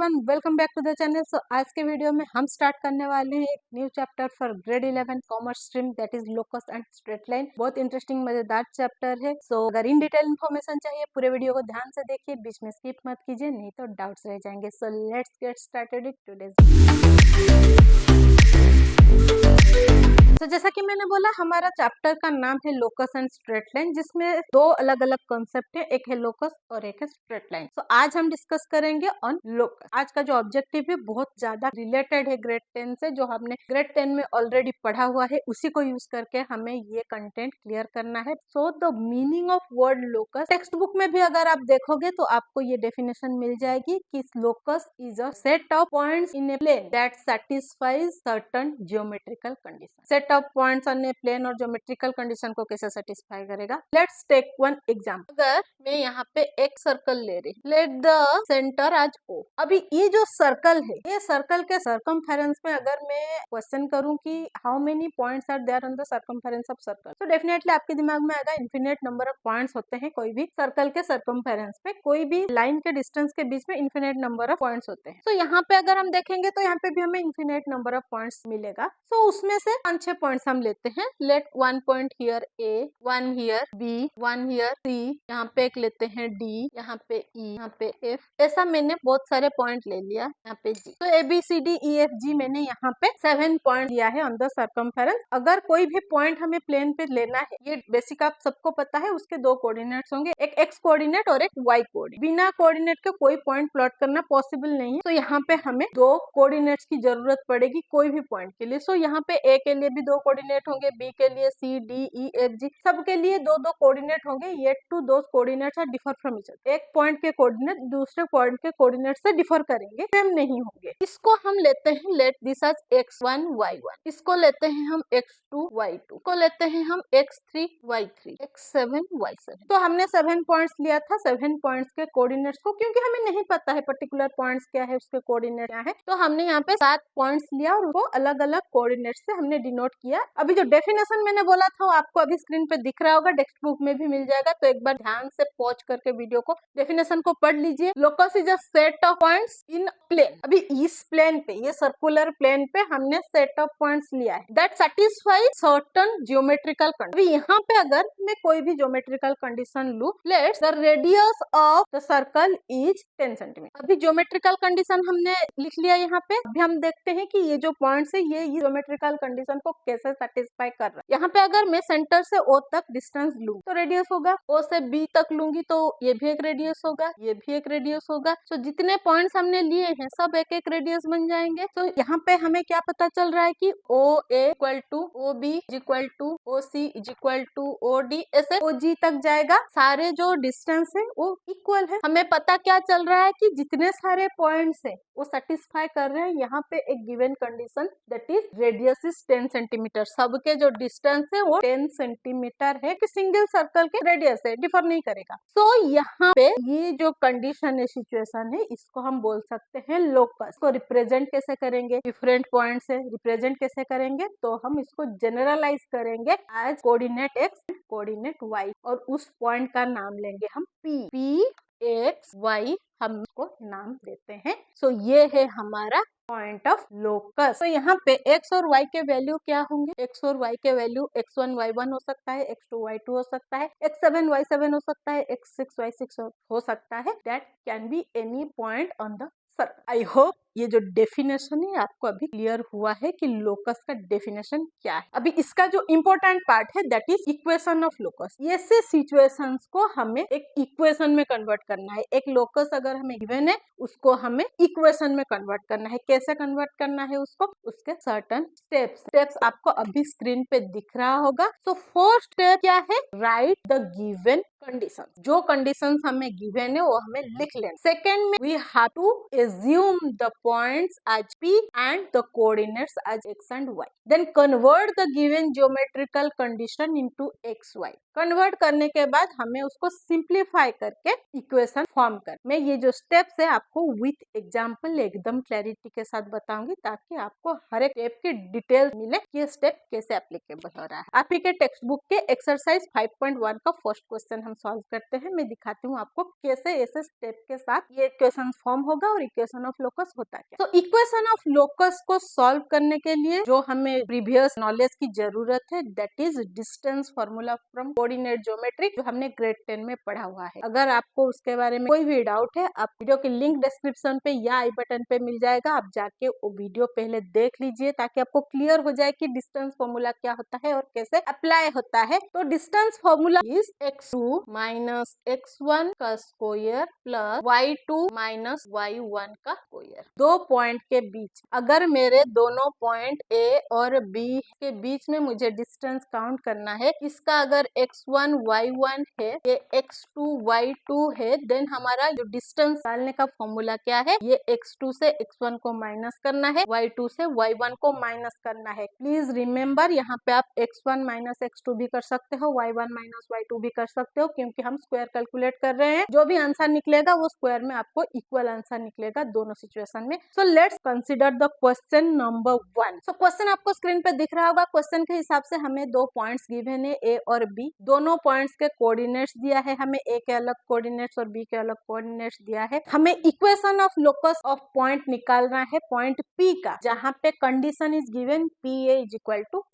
Everyone, welcome back to the channel. So आज के video में हम स्टार्ट करने वाले हैं एक new chapter for grade 11 commerce stream, that is locus and straight line. बहुत इंटरेस्टिंग मजेदार चैप्टर है। सो अगर इन डिटेल इन्फॉर्मेशन चाहिए पूरे वीडियो को ध्यान से देखिए, बीच में स्किप मत कीजिए, नहीं तो डाउट्स रह जाएंगे। So let's get started with today's. तो जैसा कि मैंने बोला, हमारा चैप्टर का नाम है लोकस एंड स्ट्रेट लाइन, जिसमें दो अलग अलग कॉन्सेप्ट है, एक है लोकस और एक है स्ट्रेट लाइन। तो आज हम डिस्कस करेंगे ऑन लोकस। आज का जो ऑब्जेक्टिव है बहुत ज्यादा रिलेटेड है ग्रेड 10 से, जो हमने ग्रेड 10 में ऑलरेडी पढ़ा हुआ है, उसी को यूज करके हमें ये कंटेंट क्लियर करना है। So the meaning of word locus, text book में भी अगर आप देखोगे तो आपको ये डेफिनेशन मिल जाएगी कि locus is a set of points in a plane that satisfies certain geometrical condition. Set of points on a plane और ज्योमेट्रिकल कंडीशन को कैसे सेटिस्फाई करेगा। Let's take one example. अगर मैं यहाँ पे एक सर्कल ले रही, let the centre as O. अभी ये जो सर्कल है, ये सर्कल के सर्कमफेरेंस में अगर मैं क्वेश्चन करूं कि how many points are there on the circumference of circle, तो डेफिनेटली आपके दिमाग में आएगा इन्फिनिट नंबर ऑफ पॉइंट्स होते हैं कोई भी सर्कल के सर्कमफेरेंस पे, कोई भी लाइन के डिस्टेंस के बीच में इन्फिनिट नंबर ऑफ पॉइंट्स होते हैं। तो यहाँ पे अगर हम देखेंगे तो यहाँ पे भी हमें इन्फिनिट नंबर ऑफ पॉइंट्स मिलेगा। तो उसमें से 5-6 पॉइंट्स हम लेते हैं। Let 1 point here A, 1 here B, 1 here C, यहाँ पे एक लेते हैं डी, यहाँ पे ई, यहाँ पे एफ। ऐसा मैंने बहुत सारे पॉइंट ले लिया, यहाँ पे जी। तो A B C D E F G मैंने यहाँ पे 7 पॉइंट लिया है ऑन द सर्कमफेरेंस। अगर कोई भी पॉइंट हमें प्लेन पे लेना है, ये बेसिक आप सबको पता है, उसके दो कोऑर्डिनेट्स होंगे, एक एक्स कोऑर्डिनेट और एक वाई कोऑर्डिनेट। बिना कोऑर्डिनेट के कोई पॉइंट प्लॉट करना पॉसिबल नहीं है, तो यहाँ पे हमें दो कोऑर्डिनेट्स की जरूरत पड़ेगी कोई भी पॉइंट के लिए। सो यहाँ पे ए के लिए भी दो कोऑर्डिनेट होंगे, बी के लिए सी डी ई एफ जी, सबके लिए दो दो कोऑर्डिनेट होंगे। Yet to those coordinates are differ from each other. एक पॉइंट के कोऑर्डिनेट दूसरे पॉइंट के कोऑर्डिनेट से डिफर करेंगे, सेम नहीं होंगे। इसको हम लेते हैं, let this as x1 y1, इसको लेते हैं हम x2 y2, इसको लेते हैं हम x3 y3, x7 y7। तो हमने 7 पॉइंट्स लिया था, 7 पॉइंट्स के कोऑर्डिनेट्स को, क्योंकि हमें नहीं पता है पर्टिकुलर पॉइंट्स क्या है, उसके कोऑर्डिनेट क्या है, तो हमने यहाँ पे 7 पॉइंट्स लिया और वो अलग अलग कोऑर्डिनेट से हमने डिनोट किया। अभी जो डेफिनेशन मैंने बोला था वो आपको अभी स्क्रीन पे दिख रहा होगा, टेक्स्ट बुक में भी मिल जाएगा, तो एक बार ध्यान से पॉज करके वीडियो को डेफिनेशन को पढ़ लीजिए। Locus is a set of points in plane. अभी इस प्लेन पे, ये सर्कुलर प्लेन पे हमने सेट ऑफ पॉइंट्स लिया है that satisfy certain geometrical condition. अभी यहाँ पे अगर मैं कोई भी ज्योमेट्रिकल कंडीशन लूं, let's the radius of the circle is 10 centimetre. अभी ज्योमेट्रिकल कंडीशन हमने लिख लिया यहाँ पे। अभी हम देखते हैं कि ये जो पॉइंट्स है ये ज्योमेट्रिकल कंडीशन को कैसे सेटिस्फाई कर रहा है। यहाँ पे अगर मैं सेंटर से ओ तक डिस्टेंस लूं तो रेडियस होगा, ओ से बी तक लूंगी तो ये भी एक रेडियस होगा, ये भी एक रेडियस होगा। तो जितने पॉइंट्स हमने लिए हैं सब एक एक रेडियस बन जाएंगे। तो यहाँ पे हमें क्या पता चल रहा है कि O A equal to O B equal to O C equal to O D, ऐसे ओ जी तक जाएगा। सारे जो डिस्टेंस है वो इक्वल है। हमें पता क्या चल रहा है कि जितने सारे पॉइंट्स है वो सेटिस्फाई कर रहे हैं यहाँ पे एक given condition, that is radius is 10 centimetre. सबके जो डिस्टेंस है वो 10 सेंटीमीटर है, कि सिंगल सर्कल के रेडियस है, डिफर नहीं करेगा। सो यहाँ पे ये जो कंडीशन है, सिचुएशन है, इसको हम बोल सकते हैं लोकस। को रिप्रेजेंट कैसे करेंगे, डिफरेंट पॉइंट से रिप्रेजेंट कैसे करेंगे, तो हम इसको जनरलाइज करेंगे as coordinate X, coordinate Y, और उस पॉइंट का नाम लेंगे हम पी एक्स वाई, हम इसको नाम देते हैं। सो ये है हमारा पॉइंट ऑफ लोकस। तो यहाँ पे x और y के वैल्यू क्या होंगे, x और y के वैल्यू x1 y1 हो सकता है, x2 y2 हो सकता है, x7 y7 हो सकता है, x6 y6 हो सकता है। That can be any point on the circle. I hope ये जो डेफिनेशन है आपको अभी क्लियर हुआ है कि लोकस का डेफिनेशन क्या है। अभी इसका जो इम्पोर्टेंट पार्ट है that is equation of locus. ऐसे सिचुएशंस को हमें एक इक्वेशन में कन्वर्ट करना है। एक लोकस अगर हमें गिवन है उसको हमें इक्वेशन में कन्वर्ट करना है। कैसे कन्वर्ट करना है उसको, उसके सर्टेन स्टेप्स आपको अभी स्क्रीन पे दिख रहा होगा। सो फर्स्ट स्टेप क्या है, राइट द गिवन कंडीशन। जो कंडीशंस हमें गिवन है वो हमें लिख लेना। सेकेंड में we have to assume the points as P and the coordinates as X and Y. Then convert the given geometrical condition into XY. Convert करने के बाद हमें उसको सिंप्लीफाई करके इक्वेशन फॉर्म कर। मैं ये जो स्टेप्स है आपको विथ एग्जांपल एकदम क्लैरिटी के साथ बताऊंगी ताकि आपको हर एक स्टेप की डिटेल मिले कि ये स्टेप कैसे एप्लीकेबल हो रहा है। आप ही के टेक्स्ट बुक के एक्सरसाइज 5.1 का फर्स्ट क्वेश्चन हम सॉल्व करते हैं। मैं दिखाती हूँ आपको कैसे ऐसे स्टेप के साथ ये इक्वेशन फॉर्म होगा और इक्वेशन ऑफ लोकस होता है। तो इक्वेशन ऑफ लोकस को सॉल्व करने के लिए जो हमें प्रीवियस नॉलेज की जरूरत है that is distance formula from coordinate geometry, जो हमने ग्रेड 10 में पढ़ा हुआ है। अगर आपको उसके बारे में कोई भी डाउट है, आप वीडियो की लिंक डिस्क्रिप्शन पे या आई बटन पे मिल जाएगा, आप जाके वो वीडियो पहले देख लीजिए ताकि आपको क्लियर हो जाए कि डिस्टेंस फॉर्मूला क्या होता है और कैसे अप्लाई होता है। तो distance formula is x2 minus x1 का square plus y2 minus y1 का स्क्वायर। दो पॉइंट के बीच, अगर मेरे दोनों पॉइंट A और B के बीच में मुझे डिस्टेंस काउंट करना है, इसका अगर x1 y1 है, ये x2 y2 है, देन हमारा जो डिस्टेंस डालने का फॉर्मूला क्या है, ये x2 से x1 को माइनस करना है, y2 से y1 को माइनस करना है। प्लीज रिमेम्बर यहाँ पे आप x1 माइनस x2 भी कर सकते हो, y1 माइनस y2 भी कर सकते हो, क्योंकि हम स्क्वायर कैलकुलेट कर रहे हैं। जो भी आंसर निकलेगा वो स्क्वायर में आपको इक्वल आंसर निकलेगा दोनों सिचुएशन में। So let's consider the question number 1। So question आपको स्क्रीन पे दिख रहा होगा। क्वेश्चन के हिसाब से हमें दो पॉइंट्स गिवन है A और B। दोनों पॉइंट्स के कोऑर्डिनेट्स दिया है, हमें A के अलग कोऑर्डिनेट्स और B के अलग कोऑर्डिनेट्स दिया है। हमें equation of locus of point निकालना है पॉइंट P का, जहाँ पे condition is given PA is equal to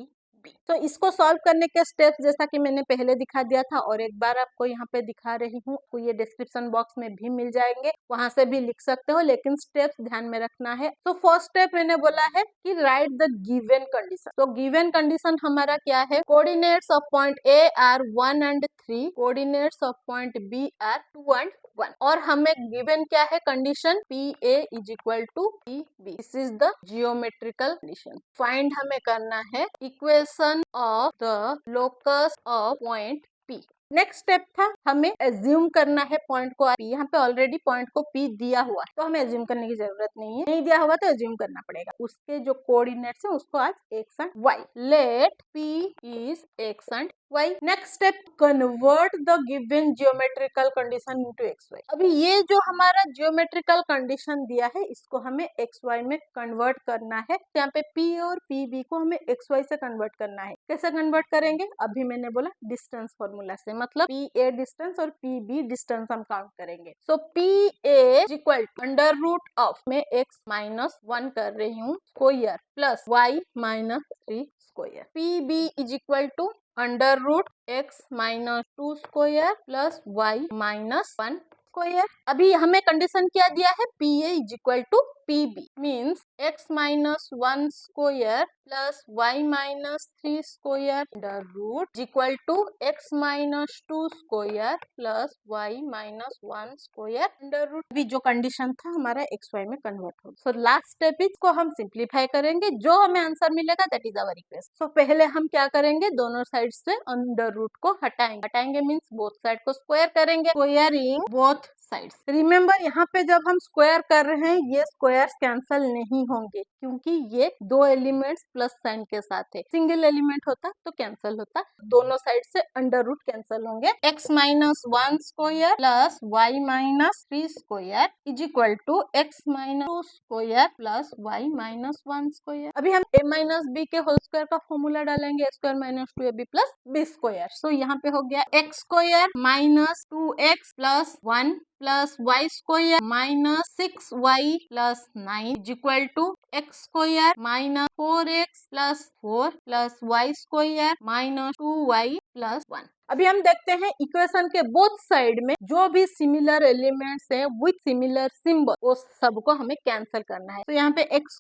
तो इसको सॉल्व करने के स्टेप्स जैसा कि मैंने पहले दिखा दिया था और एक बार आपको यहाँ पे दिखा रही हूँ, तो ये डिस्क्रिप्शन बॉक्स में भी मिल जाएंगे, वहां से भी लिख सकते हो, लेकिन स्टेप्स ध्यान में रखना है। तो फर्स्ट स्टेप मैंने बोला है कि राइट द गिवन कंडीशन। तो गिवन कंडीशन हमारा क्या है, coordinates of point A are 1 and 3, coordinates of point B are 2 and 1, और हमें गिवन क्या है condition, PA is equal to PB। This is the geometrical condition. Find हमें करना है equation of the locus of point P। Next step था हमें assume करना है पॉइंट को P। यहाँ पे ऑलरेडी पॉइंट को P दिया हुआ है तो हमें एज्यूम करने की जरूरत नहीं है, नहीं दिया होगा तो एज्यूम करना पड़ेगा। उसके जो कोऑर्डिनेट्स है उसको आज x and y, let P is x and y। Next step, convert the given geometrical condition into xy। अभी ये जो हमारा जियोमेट्रिकल कंडीशन दिया है इसको हमें xy में कन्वर्ट करना है। यहाँ पे P और PB को हमें xy से कन्वर्ट करना है। कैसे कन्वर्ट करेंगे, अभी मैंने बोला डिस्टेंस फॉर्मूला से, मतलब PA डिस्टेंस और PB डिस्टेंस हम काउंट करेंगे। So PA equal under root of में x माइनस 1 कर रही हूँ square plus y minus 3 square. PB is equal to under root x minus 2 square plus y minus 1 square. अभी हमें condition क्या दिया है, PA is equal to PB means x minus 1 square plus y minus 3 square under root equal to x minus 2 square plus y minus 1 square under root. अभी जो condition था हमारा xy में कन्वर्ट हो। सो लास्ट स्टेप इसको हम simplify करेंगे, जो हमें आंसर मिलेगा दैट इज आवर इक्वेशन। सो पहले हम क्या करेंगे, दोनों साइड से अंडर रूट को हटाएंगे मीन्स बोथ साइड को स्क्वायर करेंगे, स्क्वायरिंग बोथ साइड्स। रिमेम्बर यहाँ पे जब हम स्क्वायर कर रहे हैं ये स्क्वायर्स कैंसल नहीं होंगे क्योंकि ये दो एलिमेंट्स प्लस साइन के साथ है। सिंगल एलिमेंट होता तो कैंसल होता, दोनों साइड से अंडर रूट कैंसल होंगे। x minus 1 square plus y minus 3 square is equal to x minus 2 square plus y minus 1 square. अभी हम a माइनस b के होल स्क्वायर का फॉर्मूला डालेंगे, a square minus 2ab plus b square. So यहाँ पे हो गया x square minus 2x plus 1 plus y square minus 6y plus 9 is equal to x square minus 4x plus 4 plus y square minus 2y plus 1। अभी हम देखते हैं equation के both side में जो भी सिमिलर एलिमेंट्स है विथ सिमिलर सिंबल वो सबको हमें कैंसिल करना है। तो यहाँ पे x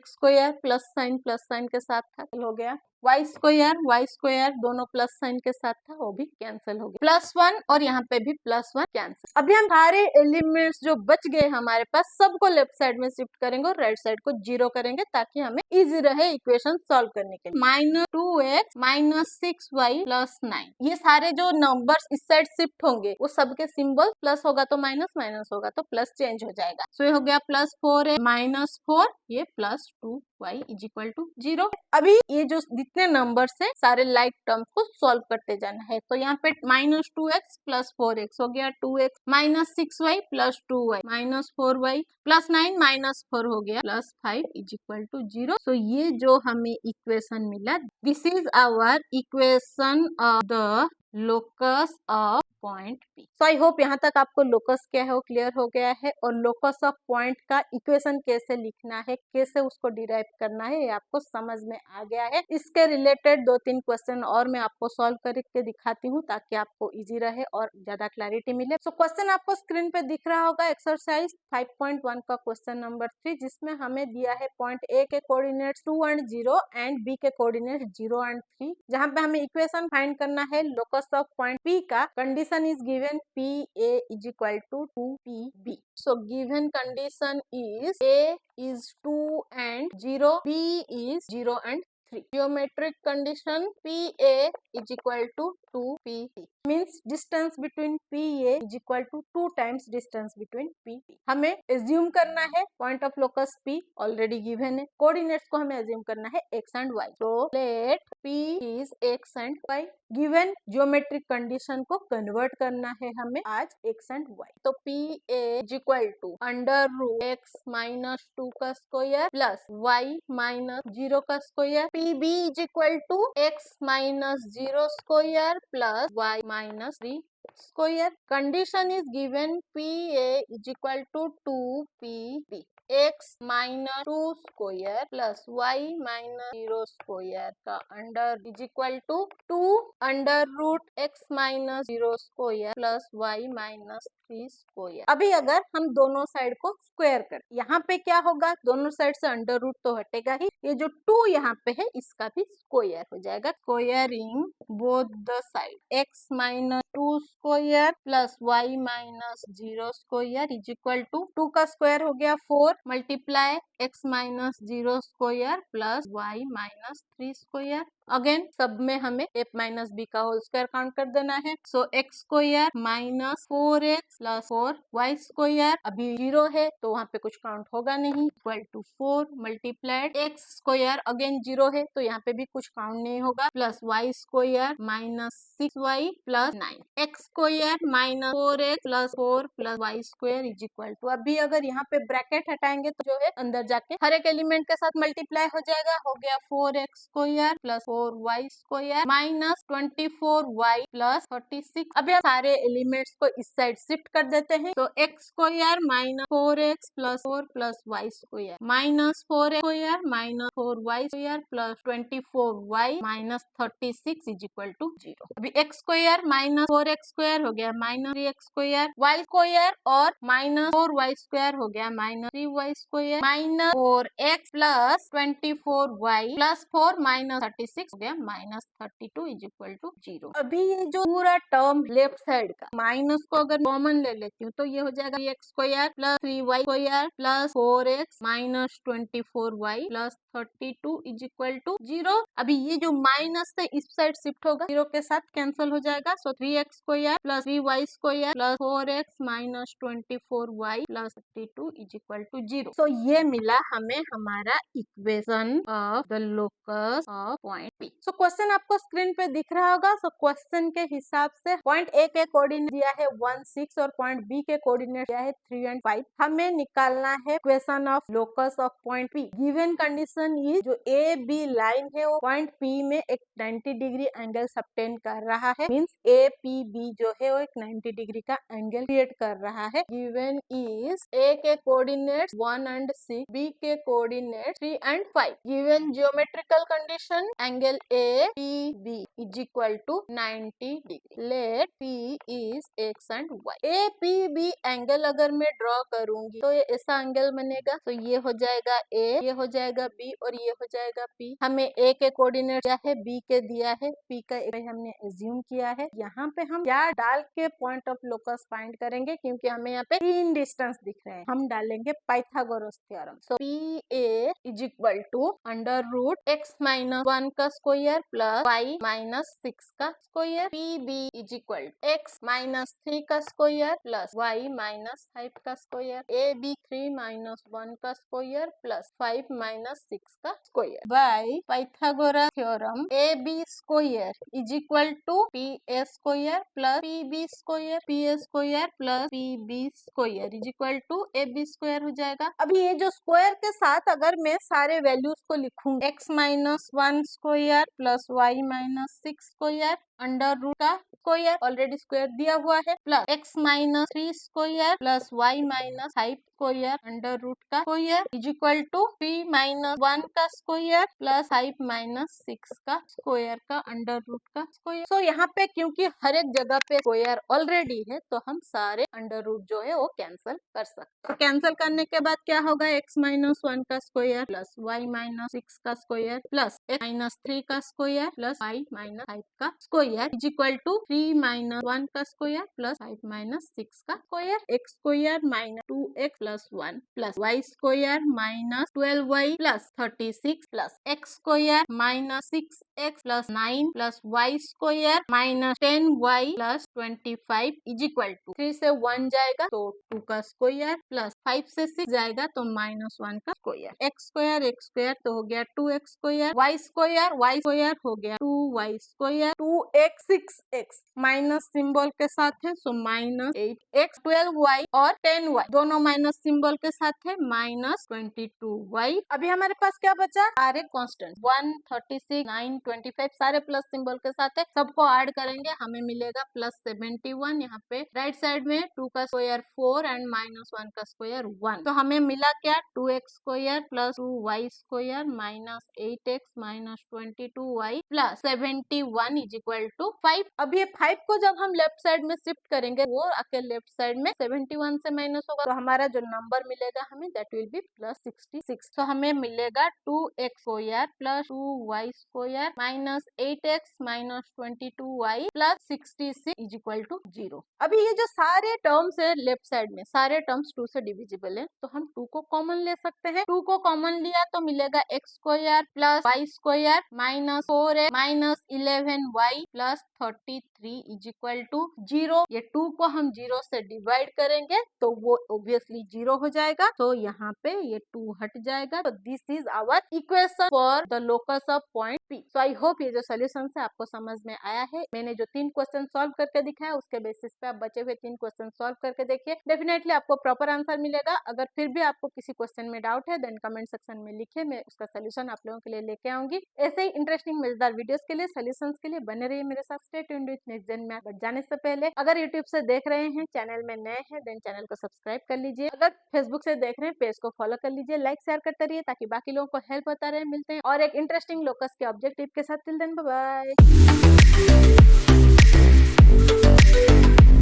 स्क्वायर प्लस साइन के साथ था, हो गया y स्क्वायर दोनों प्लस साइन के साथ था, वो भी कैंसिल हो गया, +1 और यहाँ पे भी +1 कैंसिल। अभी हम सारे एलिमेंट्स जो बच गए हमारे पास सबको लेफ्ट साइड में शिफ्ट करेंगे और राइट साइड को 0 करेंगे ताकि हमें इजी रहे इक्वेशन सॉल्व करने के लिए। -2x माइनस 6y प्लस 9, ये सारे जो नंबर्स इस साइड शिफ्ट होंगे वो सबके सिंबल प्लस होगा तो माइनस, माइनस होगा तो प्लस चेंज हो जाएगा। सो ये हो गया +4 माइनस 4, ये +2 y इज इक्वल टू 0। अभी ये जो जितने नंबर्स है सारे लाइक टर्म्स को सॉल्व करते जाना है। तो यहाँ पे -2x प्लस 4x हो गया, 2x minus 6y plus 2y minus 4y plus 9 minus 4 हो गया plus 5 is equal to 0। So ये जो हमें इक्वेशन मिला, this is our equation of the locus of point P. So I hope यहाँ तक आपको लोकस क्या है वो क्लियर हो गया है, और लोकस ऑफ पॉइंट का इक्वेशन कैसे लिखना है, कैसे उसको डिराइव करना है, ये आपको समझ में आ गया है। इसके रिलेटेड 2-3 क्वेश्चन और मैं आपको सॉल्व करके दिखाती हूँ ताकि आपको इजी रहे और ज्यादा क्लैरिटी मिले। सो क्वेश्चन आपको स्क्रीन पे दिख रहा होगा, एक्सरसाइज 5.1 का क्वेश्चन नंबर 3, जिसमें हमें दिया है पॉइंट ए के कोऑर्डिनेट्स 2 एंड 0 एंड बी के कोऑर्डिनेट्स 0 एंड 3, जहाँ पे हमें इक्वेशन फाइंड करना है लोकस ऑफ पॉइंट पी का। Condition is given P A is equal to 2pb। So given condition is a is 2 and 0, b is 0 and 3. Geometric condition PA is equal to 2PC. Means distance between PA is equal to 2 times distance between PP. हमें assume करना है point of locus P already given है, coordinates को हमें assume करना है x and y. So let P is x and y. Given geometric condition को convert करना है हमें आज x and y. तो PA is equal to under root x minus 2 का स्क्वायर प्लस y माइनस 0 का square, PB is equal to x minus 0 square plus y minus 3 square. Condition is given PA is equal to 2PB। x minus 2 square plus y minus 0 square का under is equal to 2 under root x minus 0 square plus y minus 3 square. अभी अगर हम दोनों side को square कर, यहाँ पे क्या होगा, दोनों साइड से अंडर रूट तो हटेगा ही, ये जो 2 यहाँ पे है इसका भी स्क्वायर हो जाएगा। Squaring both the side, x minus 2 square plus y minus 0 square is equal to 2 का स्क्वायर हो गया 4 multiply x minus 0 square plus y minus 3 square. Again सब में हमें a माइनस b का होल स्क्वायर काउंट कर देना है। So x square minus 4x plus 4y square, अभी 0 है तो वहाँ पे कुछ काउंट होगा नहीं, equal to 4 multiplied x square, again 0 है तो यहाँ पे भी कुछ काउंट नहीं होगा, plus y square minus 6y plus 9, x square minus 4x plus 4 plus y square is equal to, अभी अगर यहाँ पे ब्रैकेट हटाएंगे तो जो है अंदर जाके हर एक एलिमेंट के साथ मल्टीप्लाई हो जाएगा, हो गया 4x square plus 4y square minus 24y plus 36। अभी हम सारे एलिमेंट्स को इस साइड शिफ्ट कर देते हैं, तो x square minus 4x plus 4 plus y square minus 4x square minus 4y square plus 24y minus 36 is equal to 0। अभी x square minus 4x square हो गया minus 3x square, y square और minus 4y square हो गया minus 3y square minus 4x plus 24y plus 4 minus 36 हो गया minus 32 is equal to 0। अभी ये जो पूरा टर्म लेफ्ट साइड का माइनस को अगर कॉमन ले लेती हूँ तो ये हो जाएगा x square plus 3y square plus 4x minus 24y plus 32 is equal to 0। अभी ये जो माइनस से इस साइड शिफ्ट होगा, 0 के साथ कैंसिल हो जाएगा, so 3x square plus 3y square plus 4x minus 24y plus 32 is equal to 0। So ये मिला हमें हमारा equation of the locus of point P। So question आपको स्क्रीन पे दिख रहा होगा। सो क्वेश्चन के हिसाब से पॉइंट A के कोऑर्डिनेट दिया है 1, 6 और पॉइंट B के कोऑर्डिनेट दिया है 3 एंड 5। हमें निकालना है equation of locus of point P। Given condition is जो ए बी लाइन है वो पॉइंट P में एक 90 डिग्री एंगल सबटेंड कर रहा है, मींस APB जो है वो एक 90 डिग्री का एंगल क्रिएट कर रहा है। गिवन इज A के कोऑर्डिनेट्स 1 एंड 6, B के coordinates 3 and 5। Given geometrical condition angle APB is equal to 90 degree. Let P is x and y। APB angle अगर मैं ड्रॉ करूंगी तो ये ऐसा एंगल बनेगा, तो ये हो जाएगा A, ये हो जाएगा B और ये हो जाएगा P। हमें A के कोऑर्डिनेट दिया है, बी के दिया है, पी का हमने एज्यूम किया है। यहाँ पे हम क्या डाल के पॉइंट ऑफ लोकस फाइंड करेंगे, क्योंकि हमें यहाँ पे 3 डिस्टेंस दिख रहे हैं। हम डालेंगे Pythagoras theorem. So P A is equal to under root x minus 1 का स्क्वायर प्लस वाई माइनस 6 का square, P B is equal to x minus 3 का स्क्वायर प्लस वाई माइनस 5 का स्क्वायर, ए बी 3 माइनस 1 का square plus 5 minus 6 का square by Pythagoras theorem. A B square is equal to P A square plus P B square, P A square plus P B square is equal to A B square हो जाएगा। अभी ये जो square के साथ अगर मैं सारे वैल्यूज को लिखूं, X minus 1 square plus Y minus 6 square under root का स्क्वायर, ऑलरेडी स्क्वायर दिया हुआ है, plus X minus 3 square plus Y minus 5 square under root का square is equal to 3 minus 1 का स्क्वायर प्लस 5 माइनस 6 का square का under root का square. So यहाँ पे क्योंकि हर एक जगह पे स्क्वायर ऑलरेडी है, तो हम सारे अंडर रूट जो है वो कैंसिल कर सकते हैं। तो कैंसिल करने के बाद क्या होगा, एक्स माइनस 1 का स्क्वायर प्लस वाई माइनस 6 का स्क्वायर प्लस एक्स माइनस 3 का स्क्वायर प्लस वाई माइनस 5 का square is equal to 3 minus 1 का स्क्वायर प्लस 5 माइनस 6 का square, x square minus 2x plus 1 plus y square minus 12y plus 36 plus x square minus 6x plus 9 plus y square minus 10y plus 25 is equal to 3 से 1 जाएगा तो 2 का square plus 5 से 6 जाएगा तो minus 1 का square, x square तो हो गया 2x स्क्वायर, वाई स्क्वायर हो गया 2y square, 2x 6x minus symbol के साथ है सो माइनस 8x, 12y और 10y दोनों माइनस सिंबल के साथ है माइनस 22y। अभी हमारे पास क्या बचा, सारे कांस्टेंट 1, 36, 9, 25 सारे प्लस सिंबल के साथ है, सबको ऐड करेंगे हमें मिलेगा प्लस 71। यहाँ पे राइट साइड में 2 का स्क्वायर 4 एंड माइनस 1 का स्क्वायर 1, तो हमें मिला क्या 2x square plus 2y square minus 8x minus 22y plus 71 is equal to 5। अब ये 5 को जब हम लेफ्ट साइड में शिफ्ट करेंगे वो आके लेफ्ट साइड में 71 से माइनस होगा, तो हमारा जो नंबर मिलेगा हमें दैट विल बी प्लस 66। तो हमें मिलेगा 2x square plus 2y square minus 8x minus 22y plus 66 is equal to 0। अभी ये जो सारे टर्म्स है लेफ्ट साइड में सारे टर्म्स 2 से डिविजिबल है, तो हम 2 को कॉमन ले सकते हैं। 2 को कॉमन लिया तो मिलेगा x square plus y square minus 4x minus 11y plus 33 is equal to 0। ये 2 को हम 0 से डिवाइड करेंगे तो वो ऑब्वियसली 0 हो जाएगा, तो यहाँ पे ये 2 हट जाएगा। तो this is our equation for the locus of point P। So I hope ये जो सोल्यूशन है आपको समझ में आया है। मैंने जो 3 क्वेश्चन सॉल्व करके दिखाया उसके बेसिस पे आप बचे हुए 3 क्वेश्चन सॉल्व करके देखिए, डेफिनेटली आपको प्रॉपर आंसर मिलेगा। अगर फिर भी आपको किसी क्वेश्चन में डाउट है देन कमेंट सेक्शन में लिखिए, मैं उसका सोल्यूशन आप लोगों के लिए लेके आऊंगी। ऐसे ही इंटरेस्टिंग मजेदार वीडियोस के लिए सोल्यूशंस के लिए बने रहिए मेरे साथ। Stay tuned with next gen math. But जाने से पहले अगर यूट्यूब से देख रहे हैं चैनल में नए हैं देन चैनल को सब्सक्राइब कर लीजिए, अगर फेसबुक से देख रहे हैं पेज को फॉलो कर लीजिए, लाइक शेयर करते रहिए ताकि बाकी लोगों को हेल्प होता रहे। मिलते हैं और एक इंटरेस्टिंग लोकस के ऑब्जेक्टिव के साथ। Till then bye bye.